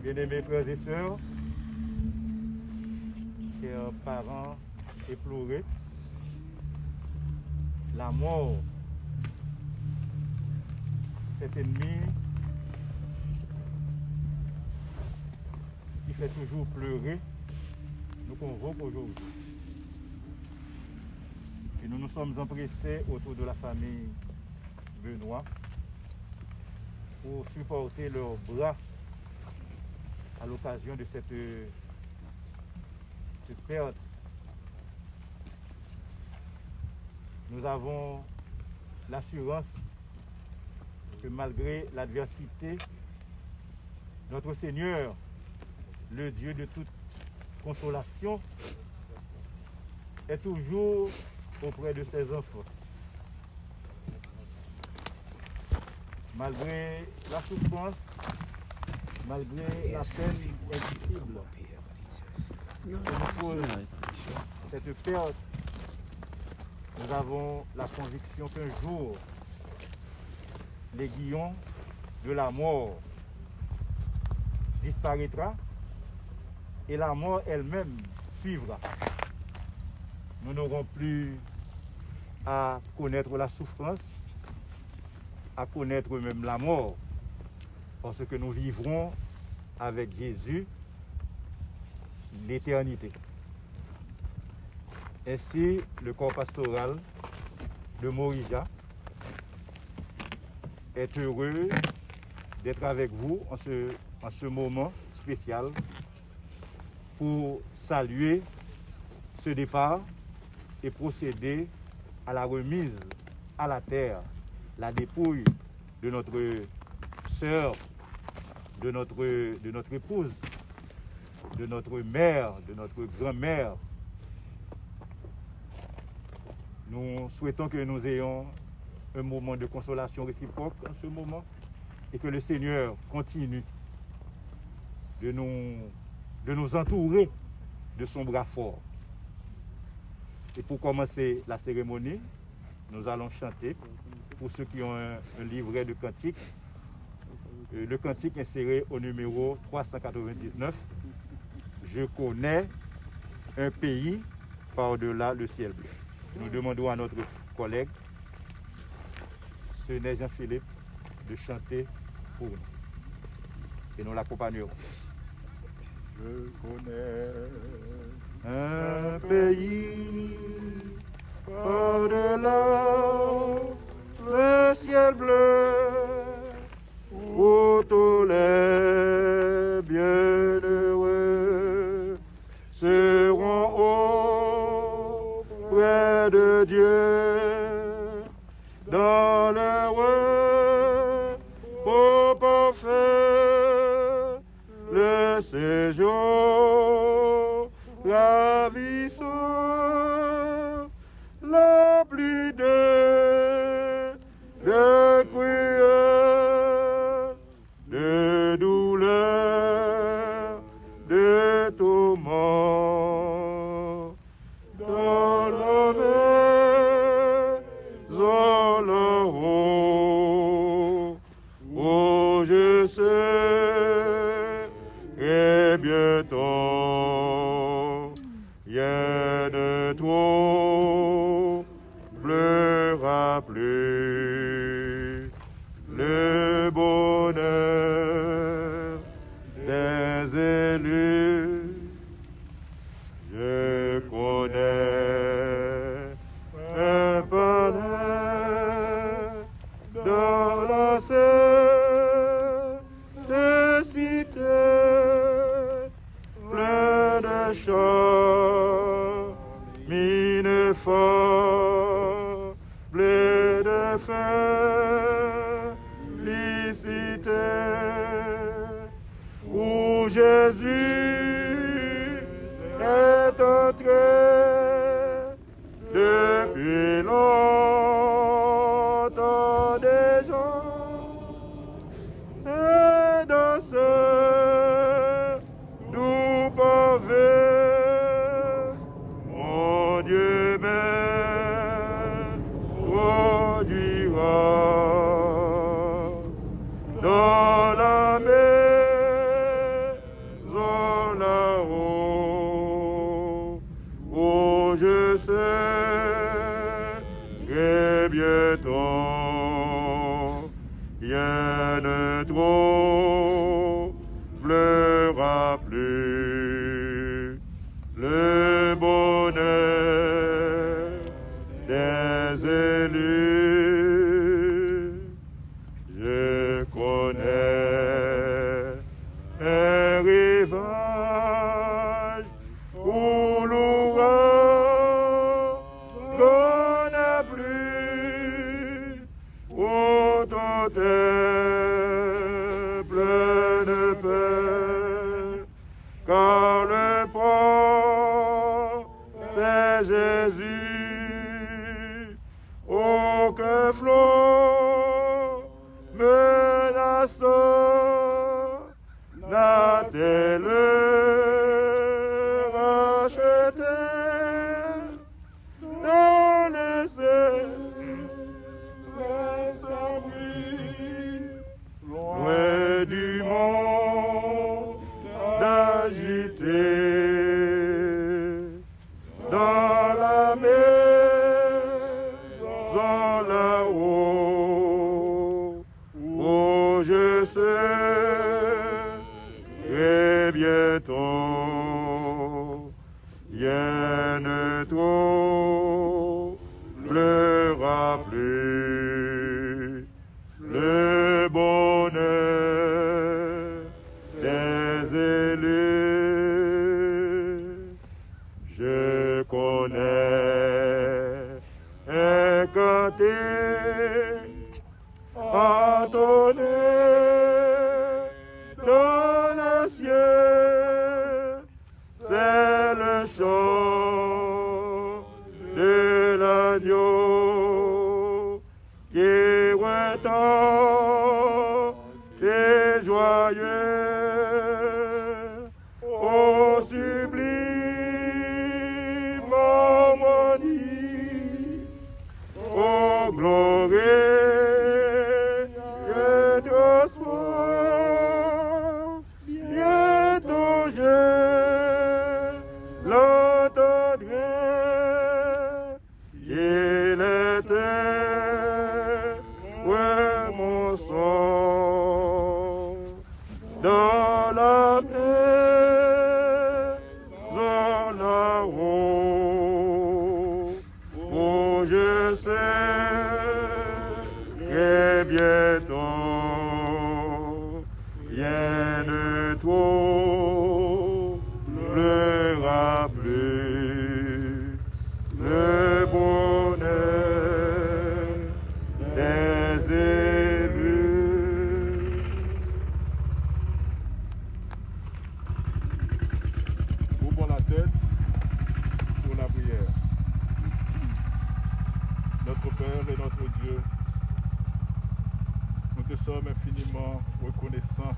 Bien-aimés frères et sœurs, chers parents éplorés, la mort, cet ennemi qui fait toujours pleurer, nous convoque aujourd'hui. Et nous nous sommes empressés autour de la famille Benoît pour supporter leurs bras à l'occasion de cette perte. Nous avons l'assurance que malgré l'adversité, notre Seigneur, le Dieu de toute consolation, est toujours auprès de ses enfants. Malgré la souffrance, malgré la peine indicible que nous cause cette perte, nous avons la conviction qu'un jour, l'aiguillon de la mort disparaîtra et la mort elle-même suivra. Nous n'aurons plus à connaître la souffrance, à connaître même la mort, parce que nous vivrons avec Jésus l'éternité. Ainsi, le corps pastoral de Morija est heureux d'être avec vous en ce moment spécial pour saluer ce départ et procéder à la remise à la terre, la dépouille de notre sœur, de notre épouse, de notre mère, de notre grand-mère. Nous souhaitons que nous ayons un moment de consolation réciproque en ce moment et que le Seigneur continue de nous entourer de son bras fort. Et pour commencer la cérémonie, nous allons chanter, pour ceux qui ont un livret de cantiques, le cantique inséré au numéro 399. Je connais un pays par-delà le ciel bleu. Nous demandons à notre collègue, Séné Jean-Philippe, de chanter pour nous. Et nous l'accompagnerons. Je connais un pays par-delà le ciel bleu, où tous les bienheureux seront auprès de Dieu dans le repos parfait, le séjour ravissant, la pluie de prières, de douleurs, de tourments, dans la maison là-haut, où je serai bientôt, rien de trop pleura plus le bonheur des élus mine faible de félicité, où Jésus est entré depuis longtemps déjà, et dans ce doux pavé, mon Dieu m'introduira dans la maison là-haut, où je serai bientôt. Rien ne troublera plus le bonheur des élus. Je connais un rivage où l'ouragan n'a plus, où ton temple ne peut, car le port c'est Jésus, aucun flot menaçant n'a-t-elle racheté dans les loin du monde agité, dans la maison là-haut, où je serai bientôt. Rien ne troublera plus le bonheur des élus. Je connais un cantique entonné dans le ciel, c'est le chant de l'agneau qui retend et joyeux, ô sublime harmonie, ô glorieux transport. Bientôt je l'entendrai, il était mon son dans la maison là-haut, où je serai bientôt. Rien ne troublera plus le bonheur des élus. Ouvrons la tête pour la prière. Notre Père et notre Dieu, nous te sommes infiniment reconnaissants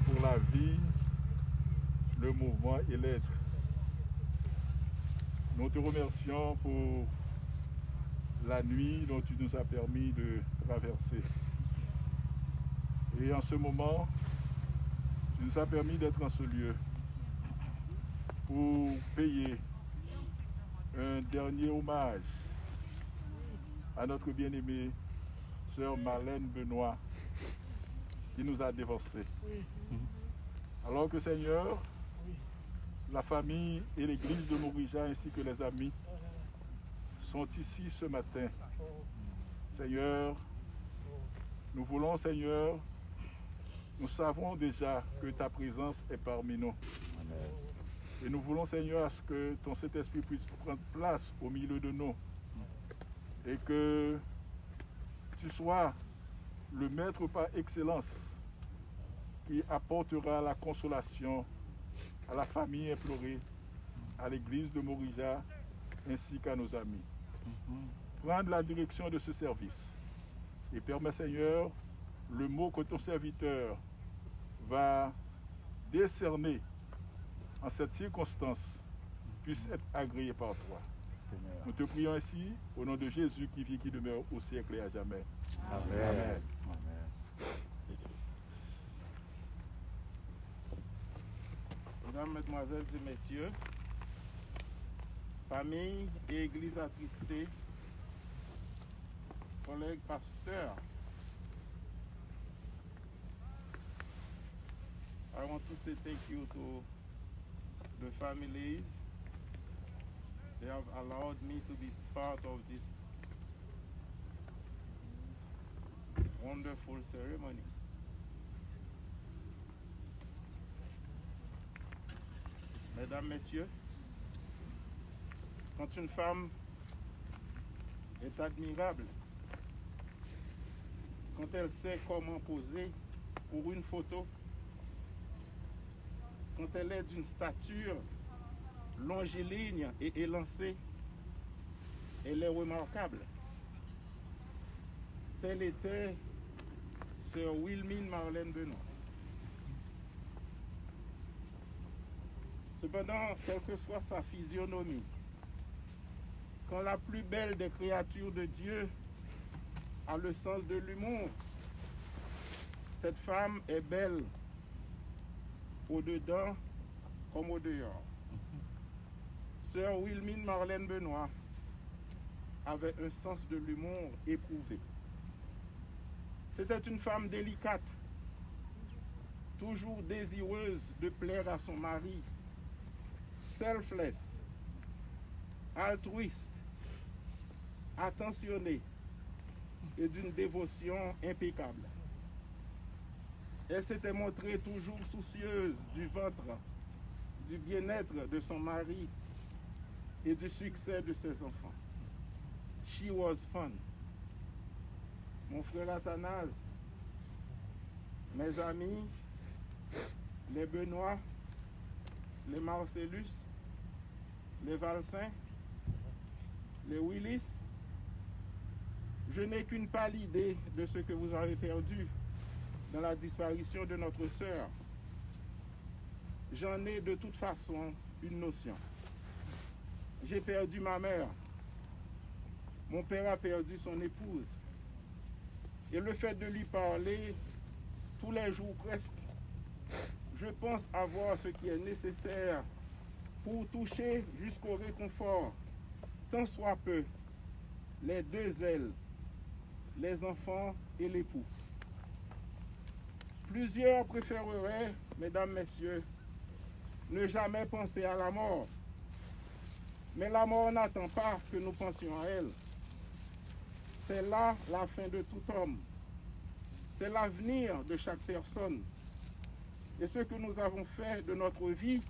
pour la vie, le mouvement et l'être. Nous te remercions pour la nuit dont tu nous as permis de traverser. Et en ce moment, tu nous as permis d'être dans ce lieu pour payer un dernier hommage à notre bien-aimée sœur Marlène Benoît qui nous a dévorcés. Alors que Seigneur, la famille et l'église de Morija ainsi que les amis sont ici ce matin. Seigneur, nous voulons, Seigneur, nous savons déjà que ta présence est parmi nous. Amen. Et nous voulons, Seigneur, à ce que ton Saint-Esprit puisse prendre place au milieu de nous. Et que tu sois le maître par excellence qui apportera la consolation à la famille implorée, à l'église de Morija, ainsi qu'à nos amis. Prendre la direction de ce service et permets, Seigneur, le mot que ton serviteur va décerner en cette circonstance puisse être agréé par toi. Seigneur. Nous te prions ainsi au nom de Jésus qui vit, qui demeure au siècle et à jamais. Amen. Amen. Amen. Mesdames, Mesdemoiselles et Messieurs, famille et église attristée, collègues pasteurs, I want to say thank you to the families. They have allowed me to be part of this wonderful ceremony. Mesdames, Messieurs, quand une femme est admirable, quand elle sait comment poser pour une photo, quand elle est d'une stature longiligne et élancée, elle est remarquable. Telle était sœur Wilmine Marlène Benoît. Cependant, quelle que soit sa physionomie, quand la plus belle des créatures de Dieu a le sens de l'humour, cette femme est belle au-dedans comme au dehors. Sœur Wilmine Marlène Benoît avait un sens de l'humour éprouvé. C'était une femme délicate, toujours désireuse de plaire à son mari, selfless, altruiste, attentionnée et d'une dévotion impeccable. Elle s'était montrée toujours soucieuse du ventre, du bien-être de son mari et du succès de ses enfants. She was fun. Mon frère Athanase, mes amis, les Benoît, les Marcellus, les Valsin, les Willis, je n'ai qu'une pâle idée de ce que vous avez perdu dans la disparition de notre sœur. J'en ai de toute façon une notion. J'ai perdu ma mère. Mon père a perdu son épouse. Et le fait de lui parler tous les jours presque, je pense avoir ce qui est nécessaire pour toucher jusqu'au réconfort, tant soit peu, les deux ailes, les enfants et l'époux. Plusieurs préféreraient, mesdames, messieurs, ne jamais penser à la mort. Mais la mort n'attend pas que nous pensions à elle. C'est là la fin de tout homme. C'est l'avenir de chaque personne. Et ce que nous avons fait de notre vie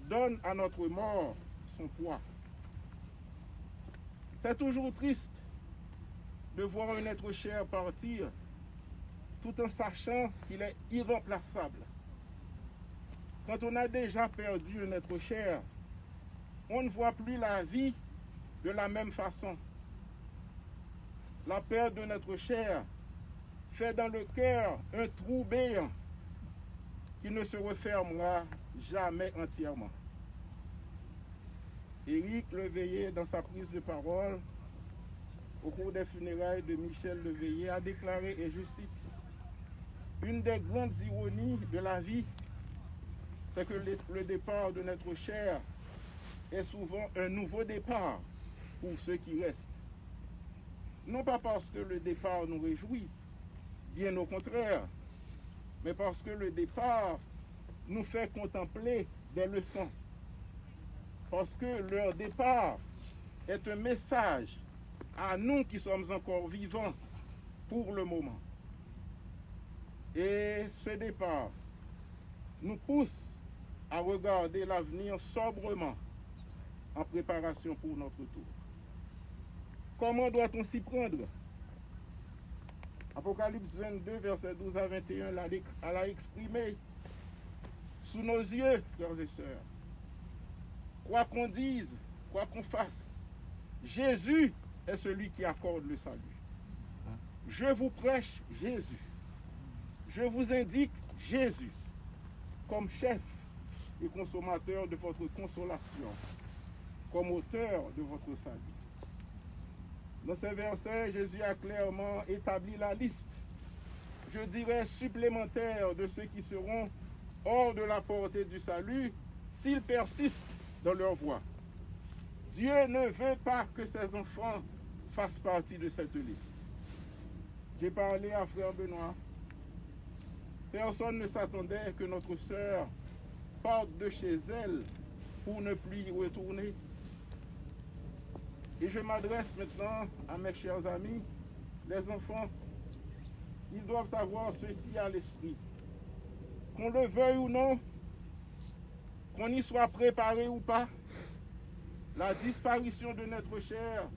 donne à notre mort son poids. C'est toujours triste de voir un être cher partir tout en sachant qu'il est irremplaçable. Quand on a déjà perdu un être cher, on ne voit plus la vie de la même façon. La perte d'un être cher fait dans le cœur un trou béant qui ne se refermera jamais entièrement. Éric Leveillé, dans sa prise de parole au cours des funérailles de Michel Leveillé, a déclaré, et je cite, « Une des grandes ironies de la vie, c'est que le départ de notre chair est souvent un nouveau départ pour ceux qui restent. Non pas parce que le départ nous réjouit, bien au contraire, mais parce que le départ nous fait contempler des leçons. Parce que leur départ est un message à nous qui sommes encore vivants pour le moment. Et ce départ nous pousse à regarder l'avenir sobrement en préparation pour notre tour. Comment doit-on s'y prendre? Apocalypse 22, versets 12 à 21, l'a exprimé sous nos yeux, frères et sœurs. Quoi qu'on dise, quoi qu'on fasse, Jésus est celui qui accorde le salut. Je vous prêche Jésus. Je vous indique Jésus comme chef et consommateur de votre consolation, comme auteur de votre salut. Dans ces versets, Jésus a clairement établi la liste, je dirais supplémentaire, de ceux qui seront hors de la portée du salut s'ils persistent dans leur voie. Dieu ne veut pas que ses enfants fassent partie de cette liste. J'ai parlé à frère Benoît. Personne ne s'attendait que notre sœur parte de chez elle pour ne plus y retourner. Et je m'adresse maintenant à mes chers amis, les enfants. Ils doivent avoir ceci à l'esprit. Qu'on le veuille ou non, qu'on y soit préparé ou pas, la disparition de notre chair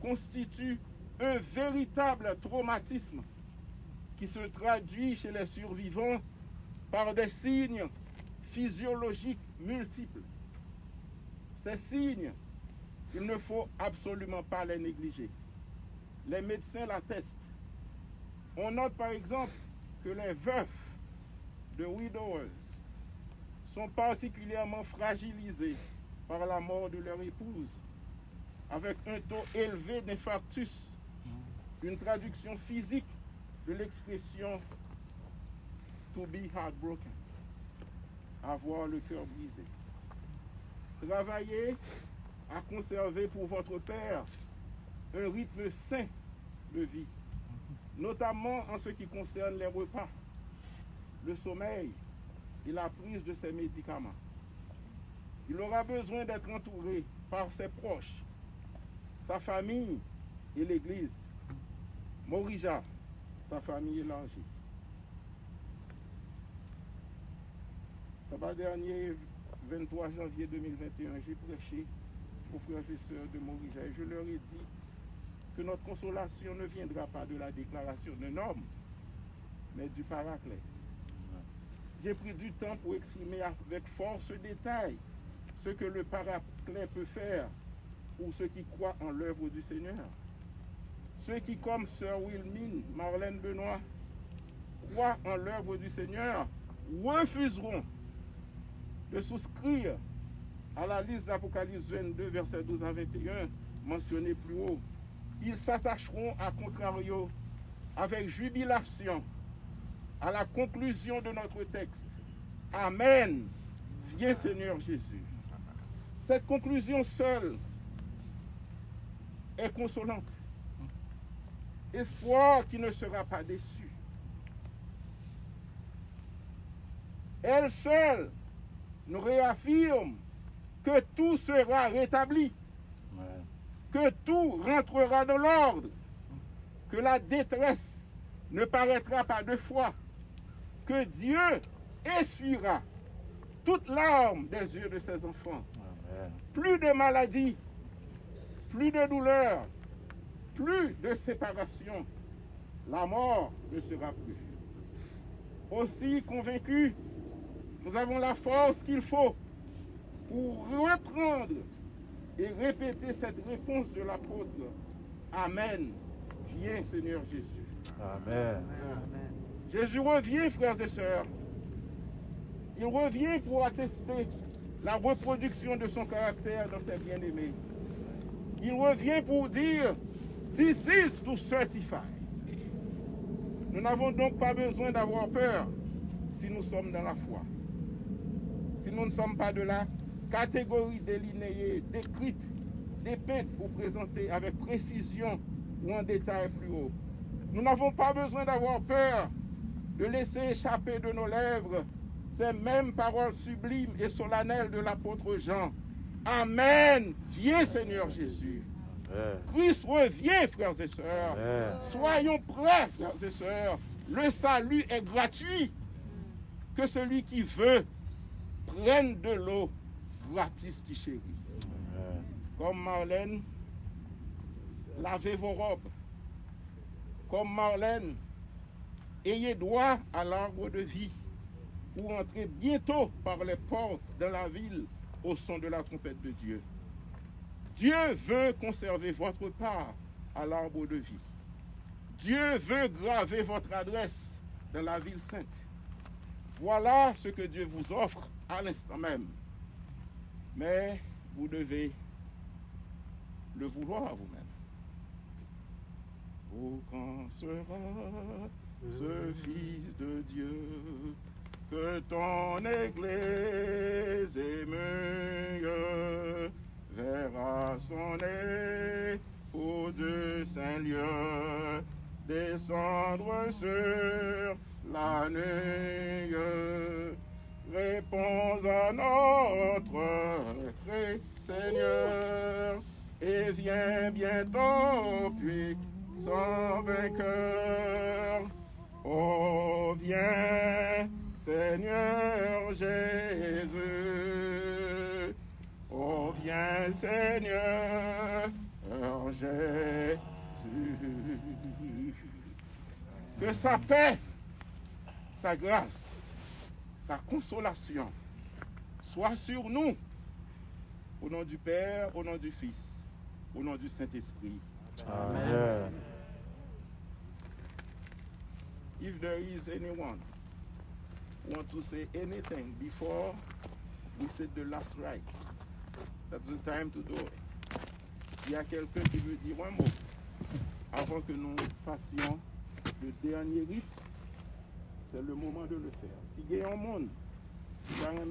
constitue un véritable traumatisme qui se traduit chez les survivants par des signes physiologiques multiples. Ces signes, il ne faut absolument pas les négliger. Les médecins l'attestent. On note par exemple que les veufs de widowers sont particulièrement fragilisés par la mort de leur épouse, avec un taux élevé d'infarctus, une traduction physique de l'expression to be heartbroken, avoir le cœur brisé. Travaillez à conserver pour votre père un rythme sain de vie, notamment en ce qui concerne les repas, le sommeil et la prise de ses médicaments. Il aura besoin d'être entouré par ses proches, sa famille et l'Église. Morija, sa famille élargie. Sabbat dernier, 23 janvier 2021, j'ai prêché aux frères et sœurs de Morija et je leur ai dit que notre consolation ne viendra pas de la déclaration d'un homme, mais du Paraclet. J'ai pris du temps pour exprimer avec force détail ce que le Paraclet peut faire pour ceux qui croient en l'œuvre du Seigneur. Ceux qui, comme sœur Wilmine, Marlène Benoît, croient en l'œuvre du Seigneur, refuseront de souscrire à la liste d'Apocalypse 22, versets 12 à 21, mentionnée plus haut. Ils s'attacheront, à contrario, avec jubilation, à la conclusion de notre texte. Amen. Viens Seigneur Jésus. Cette conclusion seule est consolante. Espoir qui ne sera pas déçu. Elle seule nous réaffirme que tout sera rétabli, que tout rentrera dans l'ordre, que la détresse ne paraîtra pas deux fois, que Dieu essuiera toute larme des yeux de ses enfants. Amen. Plus de maladies, plus de douleur, plus de séparation. La mort ne sera plus. Aussi convaincus, nous avons la force qu'il faut pour reprendre et répéter cette réponse de l'apôtre. Amen. Viens Seigneur Jésus. Amen. Amen. Jésus revient, frères et sœurs. Il revient pour attester la reproduction de son caractère dans ses bien-aimés. Il revient pour dire « This is to certify ». Nous n'avons donc pas besoin d'avoir peur si nous sommes dans la foi. Si nous ne sommes pas de la catégorie délinéée, décrite, dépeinte ou présentée avec précision ou en détail plus haut. Nous n'avons pas besoin d'avoir peur de laisser échapper de nos lèvres ces mêmes paroles sublimes et solennelles de l'apôtre Jean. Amen. Viens Seigneur Jésus. Amen. Christ revient, frères et sœurs. Amen. Soyons prêts, frères et sœurs. Le salut est gratuit. Que celui qui veut prennent de l'eau gratis, ti chéri. Comme Marlène, lavez vos robes. Comme Marlène, ayez droit à l'arbre de vie pour entrer bientôt par les portes dans la ville au son de la trompette de Dieu. Dieu veut conserver votre part à l'arbre de vie. Dieu veut graver votre adresse dans la ville sainte. Voilà ce que Dieu vous offre à l'instant même. Mais vous devez le vouloir vous-même. Oh, quand sera ce Fils de Dieu que ton Église émue verra son époux de Saint-Lieu descendre sur la nuit. Réponds à notre cri, Seigneur, et viens bientôt, puissant vainqueur. Oh, viens, Seigneur Jésus. Oh, viens, Seigneur Jésus. Que sa paix, sa grâce, sa consolation soit sur nous. Au nom du Père, au nom du Fils, au nom du Saint-Esprit. Amen. If there is anyone who want to say anything before we say the last rite, that's the time to do it. S'il y a quelqu'un qui veut dire un mot avant que nous fassions le dernier rite, c'est le moment de le faire. Si il y a un monde qui a un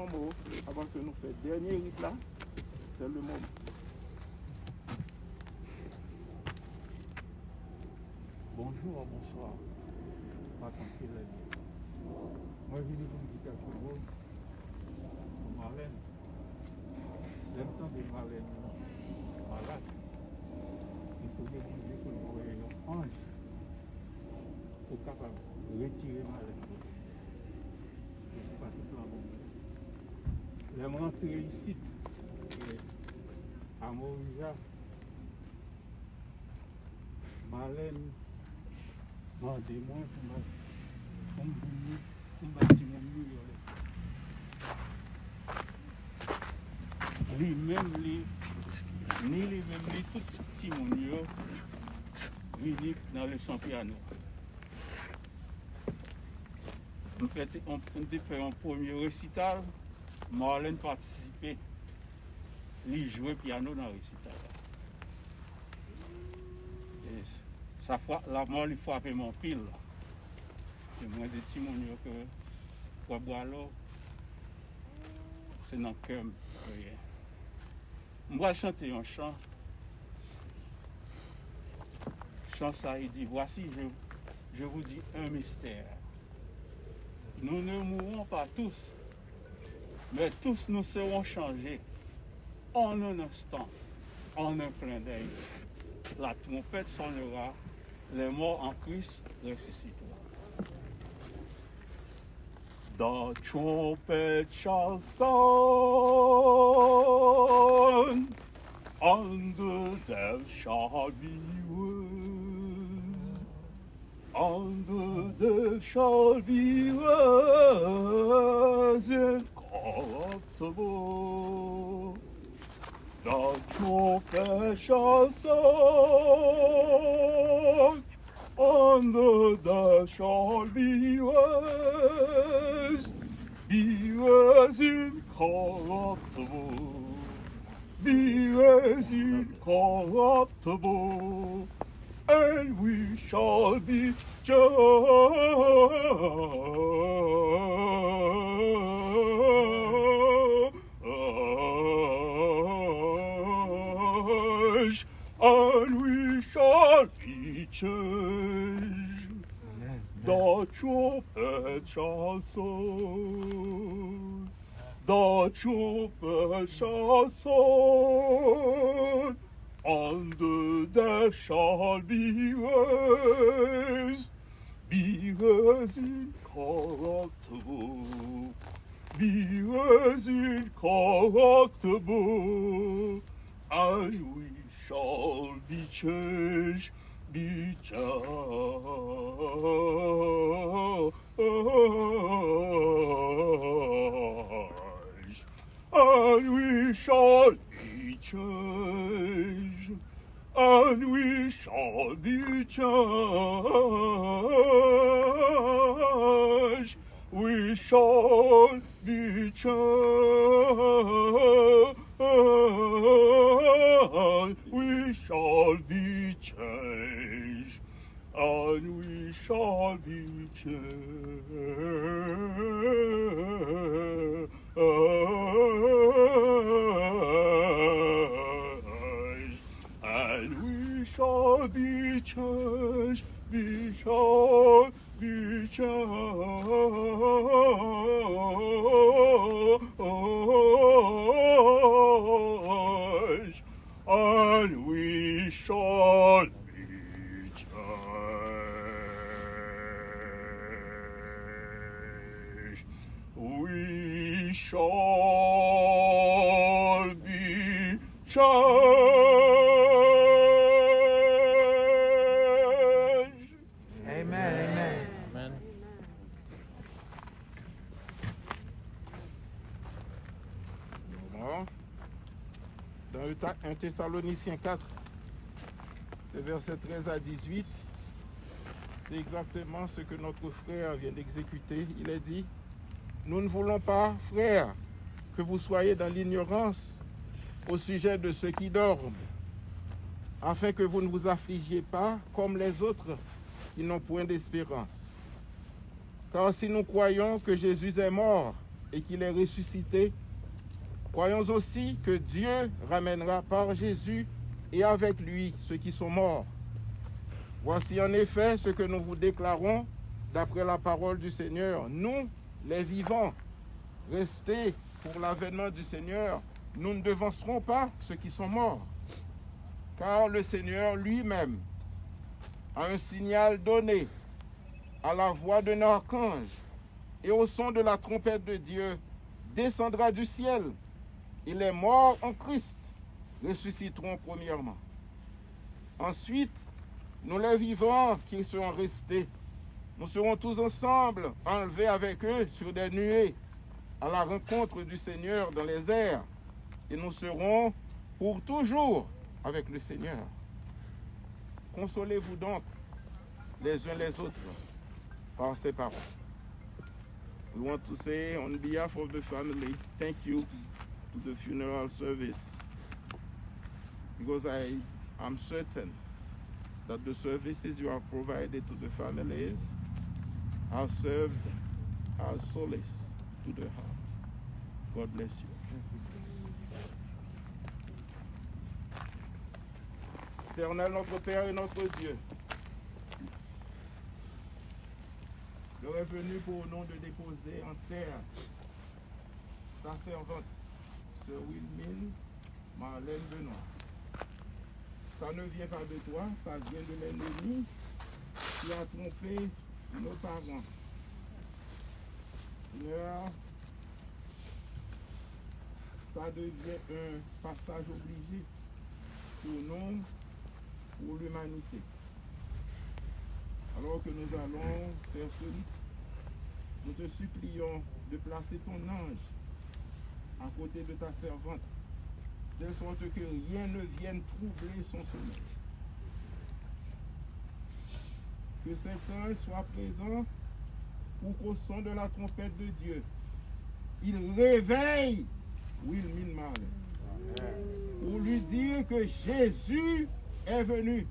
mot avant que nous fassions le dernier rite là, c'est le moment. Bonjour, bonsoir. Pas tranquille la vie. Moi, je viens vous dire quelque chose. Marlène. J'aime tant de Marlène malade. Il faut que vous disiez que vous voyez un ange pour capable de retirer Marlène. Je ne sais pas tout là. J'aime rentrer ici à Morija. Marlène. Demandez-moi pour bâtir mon mur. Lui-même, ni lui-même, ni tout petit mon mur, venu dans le son piano. On fait un premier récital, Marlène participait, lui jouait piano dans le récital. Ça la mort lui frappe mon pile. Et moi, des petits mounions que pour boire l'eau, c'est dans le cœur. Je vais chanter un chant. Chant ça, il dit, voici, je vous dis un mystère. Nous ne mourrons pas tous, mais tous nous serons changés en un instant, en un clin d'œil. La trompette sonnera. Les morts en Christ ressusciteront. The trumpet shall sound, and the dead shall be raised, and the dead shall be raised incorruptible. The trumpet shall sound, and the dead shall be raised incorruptible, be raised incorruptible, and we shall be judged, and we shall be changed. The trumpet shall sound, the trumpet shall sound, and the dead shall be raised incorruptible, be as incorruptible, and we shall be changed, and we shall be changed, and we shall be changed. We shall be changed. We shall be changed. And we shall be changed. And we shall be changed. We shall be changed, and we shall be changed. We shall be changed. Amen. Dans 1 Thessaloniciens 4, le verset 13 à 18, c'est exactement ce que notre frère vient d'exécuter. Il est dit, nous ne voulons pas, frères, que vous soyez dans l'ignorance au sujet de ceux qui dorment, afin que vous ne vous affligiez pas comme les autres qui n'ont point d'espérance. Car si nous croyons que Jésus est mort et qu'il est ressuscité, croyons aussi que Dieu ramènera par Jésus et avec lui ceux qui sont morts. Voici en effet ce que nous vous déclarons d'après la parole du Seigneur. Nous, les vivants, restés pour l'avènement du Seigneur, nous ne devancerons pas ceux qui sont morts. Car le Seigneur lui-même a un signal donné à la voix d'un archange et au son de la trompette de Dieu descendra du ciel. Et les morts en Christ ressusciteront premièrement. Ensuite, nous les vivants qui seront restés, nous serons tous ensemble enlevés avec eux sur des nuées à la rencontre du Seigneur dans les airs. Et nous serons pour toujours avec le Seigneur. Consolez-vous donc les uns les autres par ces paroles. We want to say on behalf of the family, thank you to the funeral service, because I am certain that the services you have provided to the families have served as solace to the heart. God bless you. Éternel, notre Père et notre Dieu, l'heure est venue pour nous de déposer en terre ta servante, Sœur Wilmine Marlène Benoît. Ça ne vient pas de toi, ça vient de l'ennemi qui a trompé nos parents. Seigneur, ça devient un passage obligé pour nous, pour l'humanité. Alors que nous allons faire ce rite, nous te supplions de placer ton ange à côté de ta servante, de sorte que rien ne vienne troubler son sommeil. Que cet ange soit présent pour qu'au son de la trompette de Dieu, il réveille Wilmine Marlène pour lui dire que Jésus est venu.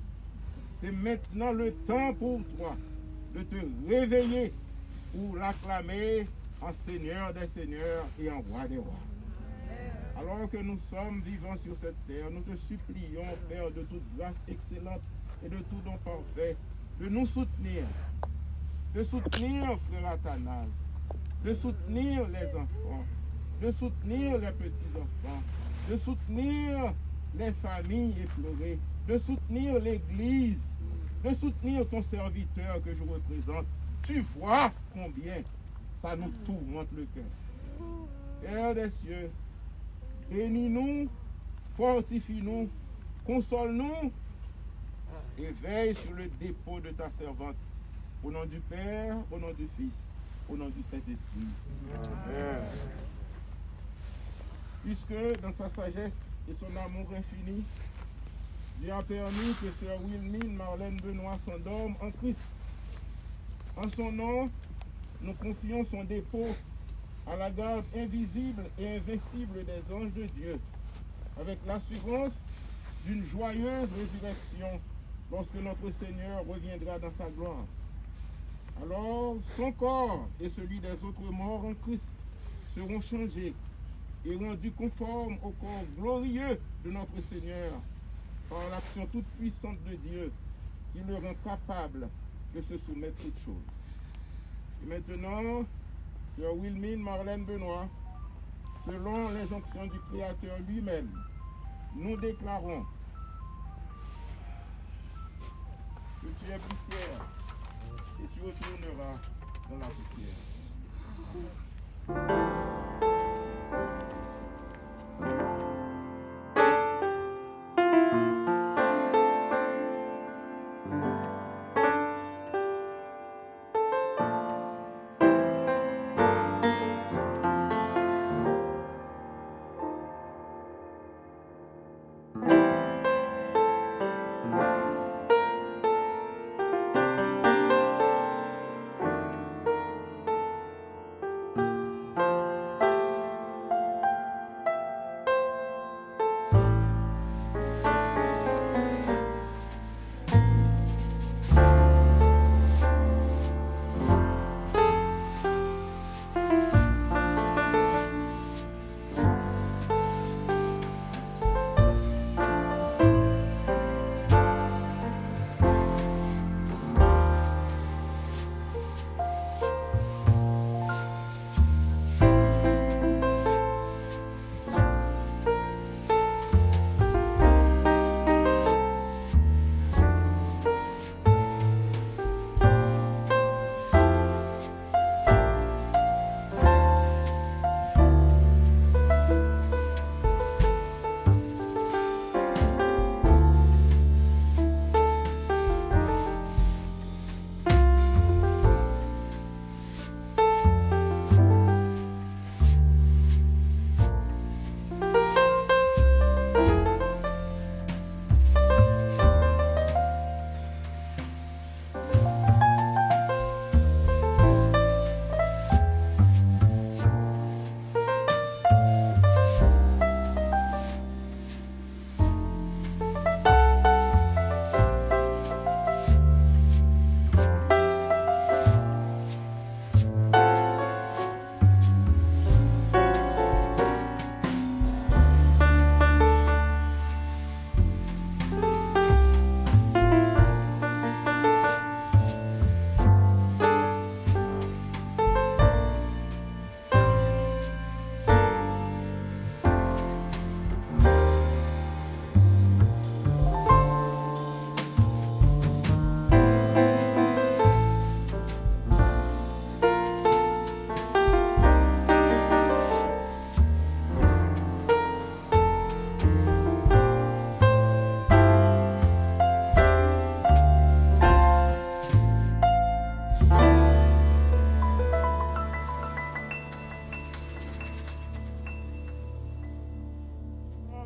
C'est maintenant le temps pour toi de te réveiller pour l'acclamer en Seigneur des Seigneurs et en Roi des Rois. Alors que nous sommes vivants sur cette terre, nous te supplions, Père, de toute grâce excellente et de tout don parfait, de nous soutenir, de soutenir Frère Athanase, de soutenir les enfants, de soutenir les petits-enfants, de soutenir les familles éplorées, de soutenir l'Église, de soutenir ton serviteur que je représente. Tu vois combien ça nous tourmente le cœur. Père des cieux, bénis-nous, fortifie-nous, console-nous et veille sur le dépôt de ta servante. Au nom du Père, au nom du Fils, au nom du Saint-Esprit. Amen. Puisque dans sa sagesse et son amour infini, Dieu a permis que Sœur Wilmine Marlène Benoît s'endorme en Christ. En son nom, nous confions son dépôt à la garde invisible et invincible des anges de Dieu, avec l'assurance d'une joyeuse résurrection lorsque notre Seigneur reviendra dans sa gloire. Alors, son corps et celui des autres morts en Christ seront changés et rendus conformes au corps glorieux de notre Seigneur par l'action toute puissante de Dieu qui le rend capable de se soumettre toutes choses. Et maintenant, Sœur Wilmine Marlène Benoît, selon l'injonction du Créateur lui-même, nous déclarons que tu es poussière et tu retourneras dans la poussière.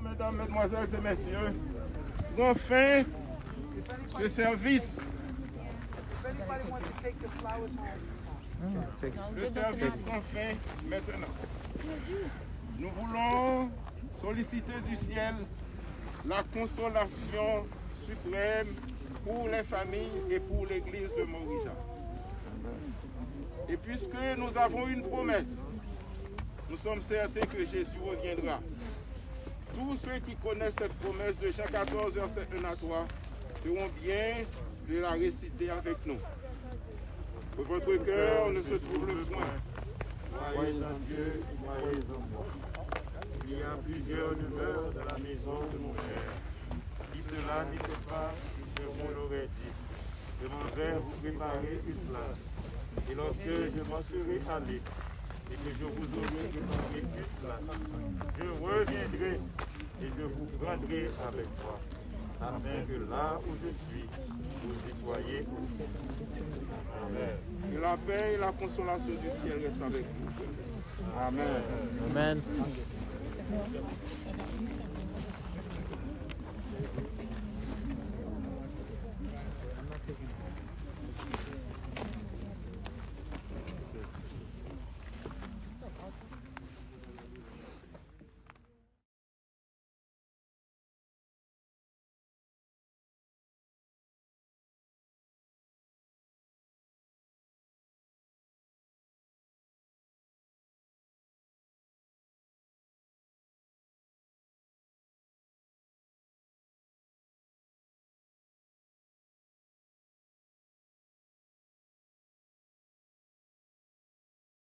Mesdames, Mesdemoiselles et Messieurs, prend fin ce service. Le service prend fin maintenant. Nous voulons solliciter du ciel la consolation suprême pour les familles et pour l'église de Morija. Et puisque nous avons une promesse, nous sommes certains que Jésus reviendra. Tous ceux qui connaissent cette promesse de Jean 14, verset 1 à 3, feront bien de la réciter avec nous. Que votre cœur ne se trouble point. Croyez en Dieu, croyez en moi. Il y a plusieurs demeures dans la maison de mon Père. Si cela n'était pas, je vous l'aurais dit. Je m'en vais vous préparer une place. Et lorsque je m'en serai allé, et que je vous aurai préparé une place. Je reviendrai et je vous prendrai avec moi, afin que là où je suis, vous y soyez aussi. Amen. Que la paix et la consolation du ciel restent avec vous. Amen. Amen.